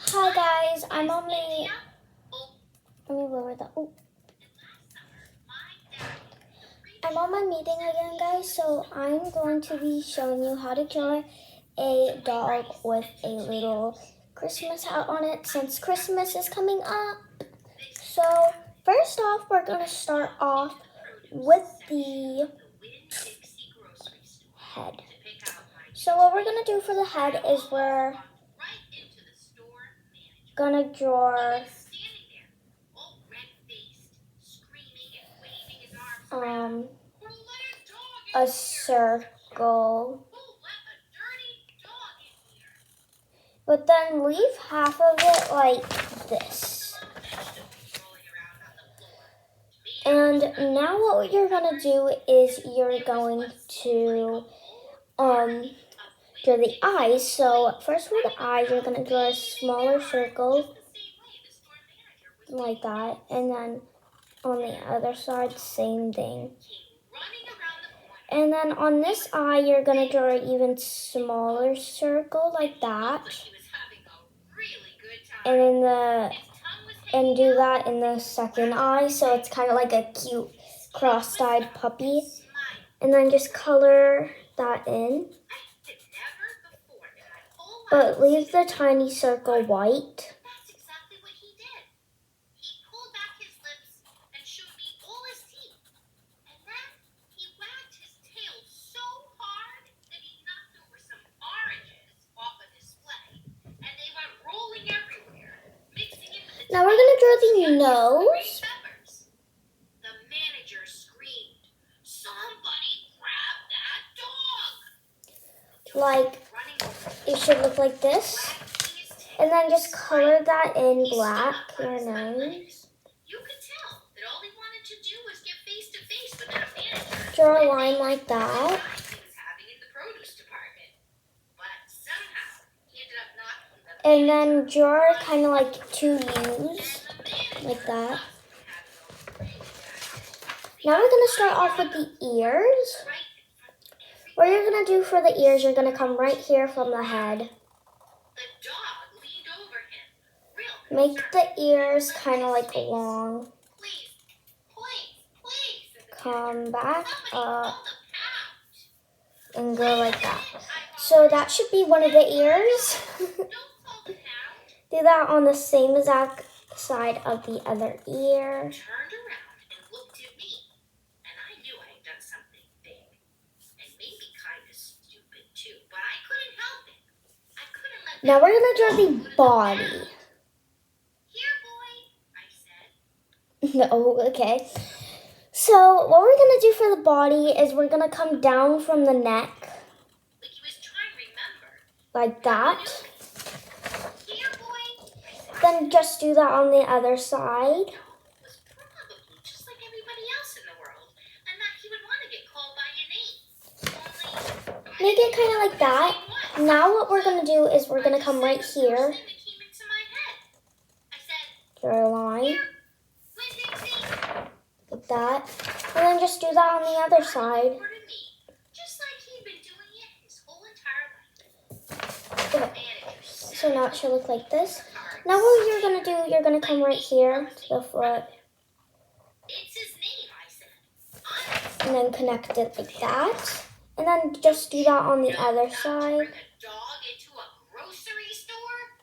Hi guys, let me lower that. Oh, I'm on my meeting again, guys. So I'm going to be showing you how to draw a dog with a little Christmas hat on it, since Christmas is coming up. So first off, we're gonna start off with the head. So what we're gonna do for the head is we're gonna draw a circle, but then leave half of it like this. And now what you're gonna do is you're going to draw the eyes. So first for the eyes, you're gonna draw a smaller circle like that, and then on the other side, same thing. And then on this eye, you're gonna draw an even smaller circle like that. And do that in the second eye, so it's kind of like a cute cross-eyed puppy. And then just color that in. But leave the tiny circle white. Now we're gonna draw the nose. The manager screamed, "Somebody grab that dog!" Like, it should look like this. And then just color that in black, your nose. You could tell that all he wanted to do was get face to face with that manager. Draw a line like that. And then draw kind of like two U's, like that. Now we're gonna start off with the ears. What you're gonna do for the ears, you're gonna come right here from the head. Make the ears kind of like long. Come back up and go like that. So that should be one of the ears. Do that on the same exact side of the other ear. Turned around and looked at me, and I knew I had done something big, and maybe kind of stupid too, but I couldn't help it. I couldn't let. Now we're gonna draw the body. Here, boy, I said. No, okay. So what we're gonna do for the body is we're gonna come down from the neck. Like he was trying to remember. Like that. Here, boy, I said. Then just do that on the other side. It was probably just like everybody else in the world, and that he would want to get called by your name. Only Make it kind of like that. Now what we're gonna do is we're gonna come right here. Draw a line. Like that. And then just do that on the other side. Just like he'd been doing it his whole entire life. Okay. So now it should look like this. Now what you're gonna do, you're gonna come right here to the foot. It's his name, I said. And then connect it like that. And then just do that on the other side. Bring a dog into a grocery store?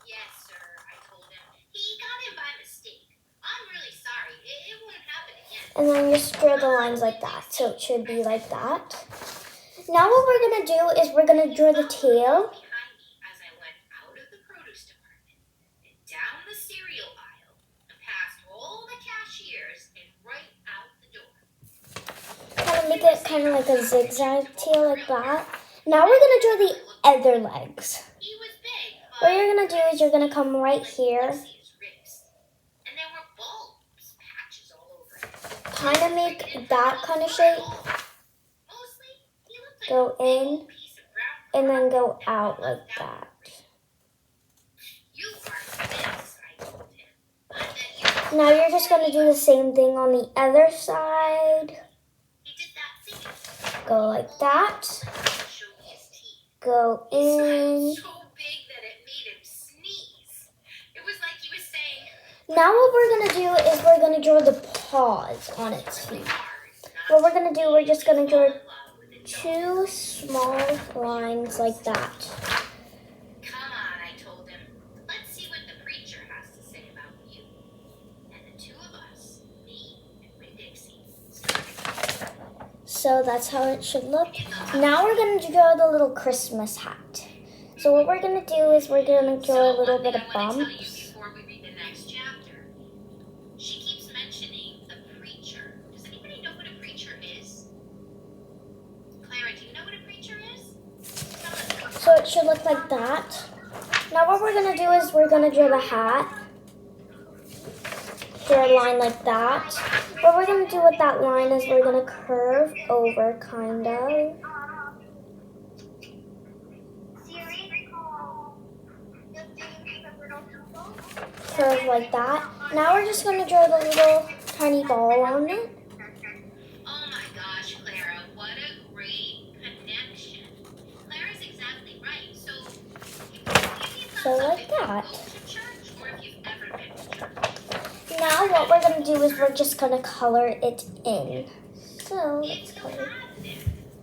Yes, sir, I told him. He got in by mistake. I'm really sorry. It won't happen again. And then just draw the lines like that. So it should be like that. Now what we're gonna do is we're gonna draw the tail. Behind me as I went out of the produce department and down the cereal aisle and past all the cashiers and right out the door. Kind of make it kind of like a zigzag tail like that. Now we're gonna draw the other legs. He was big, but What you're gonna do is you're gonna come right here. see his ribs. And there were bulbs, patches all over him. Kind of make that kind of shape. Mostly, he looked like Go a big in old piece of brown and then go out like that. You are this, I told him. I bet you. Now you're just gonna do the same thing on the other side. He did that thing. Go like that. Show me his teeth. Go He smiled in. so big that it made him sneeze. Now what we're going to do is we're going to draw the paws on its feet. What we're going to do, we're just going to draw 2 small lines like that. Come on, I told him. Let's see what the preacher has to say about you. And the two of us, me and Winn-Dixie, started. So that's how it should look. Now we're going to draw the little Christmas hat. So what we're going to do is we're going to draw a little bit of bumps. Before we read the next chapter, she keeps mentioning a preacher. Does anybody know what a preacher is? Clara, do you know what a preacher is? Tell us. So it should look like that. Now what we're going to do is we're going to draw the hat. Draw a line like that. What we're going to do with that line is we're going to curve over, kind of. Curve like that. Now we're just going to draw the little tiny ball on it. Oh my gosh, Clara, what a great connection. Clara's exactly right. So, So like that. go to church, or if you've ever been to church. Now what we're going to do is we're just going to color it in. So let's It's color there.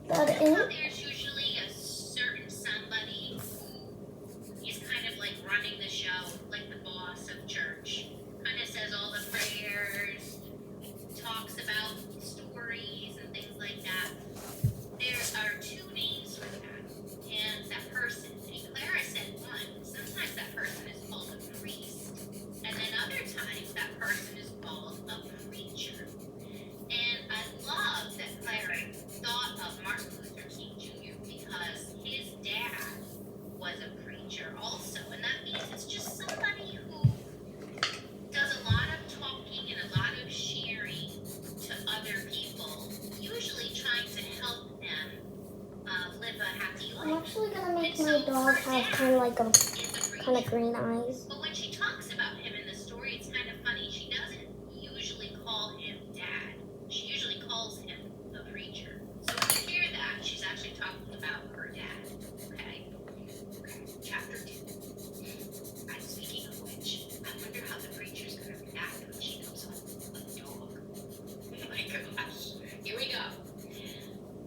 that in. There's usually a certain somebody who is kind of like running the show, like the boss of church. Kind of says all the prayers, talks about stories and things like that. There are 2 names for that, and that person. And Clara said one. Sometimes that person is called a priest, and then other times that person is called a preacher. And I love that Clara thought of Martin Luther King Jr. because his dad was a preacher also. And that means it's just somebody who does a lot of talking and a lot of sharing to other people, usually trying to help them live a happy I'm life. actually going to make my dog have kind of like a Is a kind of preacher. green eyes. But when she talks about him in the story, it's kind of funny. She doesn't usually call him dad. She usually calls him the preacher. So when you hear that, she's actually talking about her dad. Okay? Chapter 2. Speaking of which, I wonder how the preacher's going to react when she comes home with a dog. Oh my gosh. Here we go.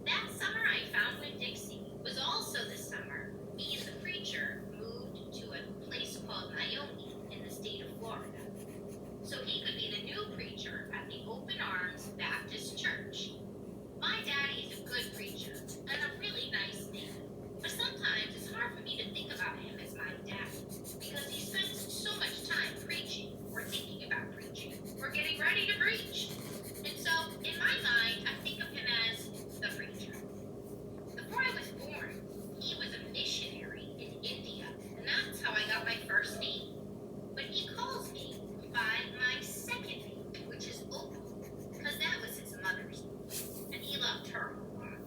That summer I found Winn-Dixie. It was also the summer me and the preacher moved to a place called Naomi in the state of Florida. So he could be the new preacher at the Open Arms Baptist Church. My daddy is a good preacher and a really nice man. But sometimes it's hard for me to think about him as my dad because he spends so much time preaching or thinking about preaching or getting ready to preach. And so in my mind, I think of him as the preacher. Before I was born, he was a missionary in India, and that's how I got my first name. But he calls me by my second name, which is Opal, because that was his mother's name, and he loved her a lot.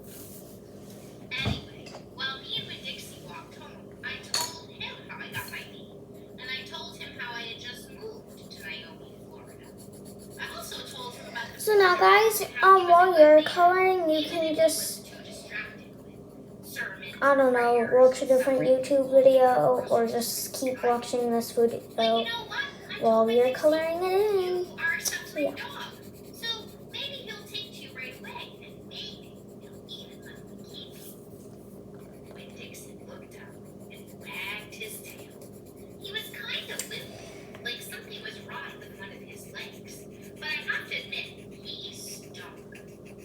Anyway, while me and Winn-Dixie walked home, I told him how I got my name, and I told him how I had just moved to Naomi, Florida. I also told him about the So now guys, while you're coloring, you can just, too distracted with sermons. I don't know, watch a different YouTube video or just keep watching this video But you know what? I while told you're Winn-Dixie coloring it in. you are something Yeah. dog. So maybe he'll take to you right away, and maybe he'll even let me keep you. Winn-Dixie looked up and wagged his tail. He was kind of limp, like something was wrong with one of his legs. But I have to admit, he stunk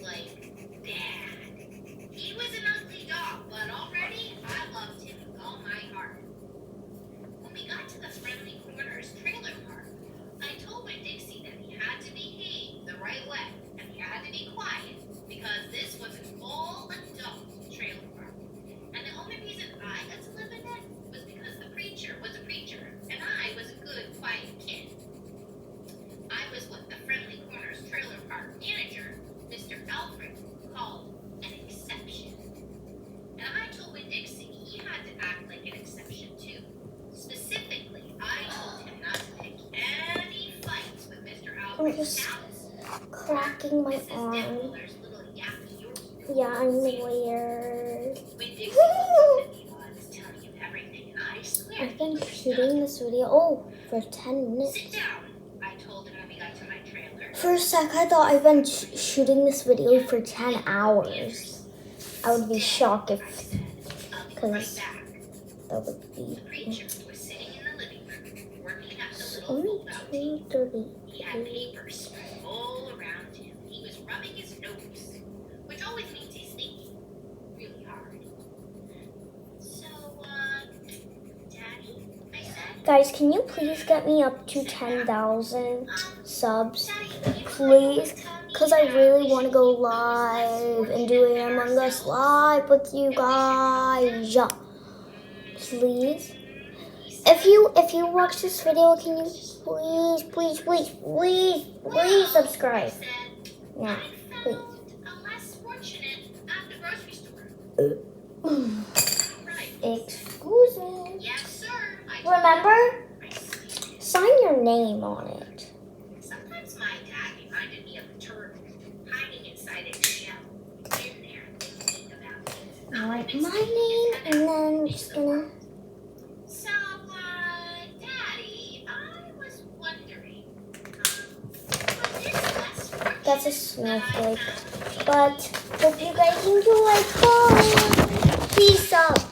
like bad. He was an ugly dog, but already I loved him with all my heart. When we got to the Friendly Corners trailer park, I told Winn-Dixie that he had to behave the right way and he had to be quiet because this was an all-adult trailer park. And the only reason I got to live in it was because the preacher was a preacher and I was a good, quiet kid. I was what the Friendly Corners trailer park manager, Mr. Alfred, called an exception. And I told Winn-Dixie he had to act like an exception too. Specifically, I told him not to pick any fights with Mr. Alfred's just spouse, cracking my Mrs. arm. Dimpler's little yappy Yorkie. Yeah, I'm weird. Winn-Dixie looked at me while I was telling him everything, and I swear I've he been understood. shooting this video, for 10 minutes. Sit down, I For a sec, I thought I've been shooting this video for 10 hours. I would be shocked if, because that would be only 2:30. He had papers all around him. He was rubbing his nose, which always means he's thinking really hard. So, Daddy, I said, Guys, can you please get me up to 10,000 subs? Daddy, Please? Because I really want to go live and do a Among Us live with you guys. Please? If you watch this video, can you please subscribe? Yeah, please. a less fortunate at the grocery store. Right. Excuse me. Yes, sir. Remember? Sign your name on it. Sometimes my dad reminded me of a turtle hiding inside a shell in there thinking about things. Alright, my name, and then I'm just gonna... So, Daddy, I was wondering, was this less fortunate? That's a snowflake. But hope you guys enjoy. Bye. Peace out.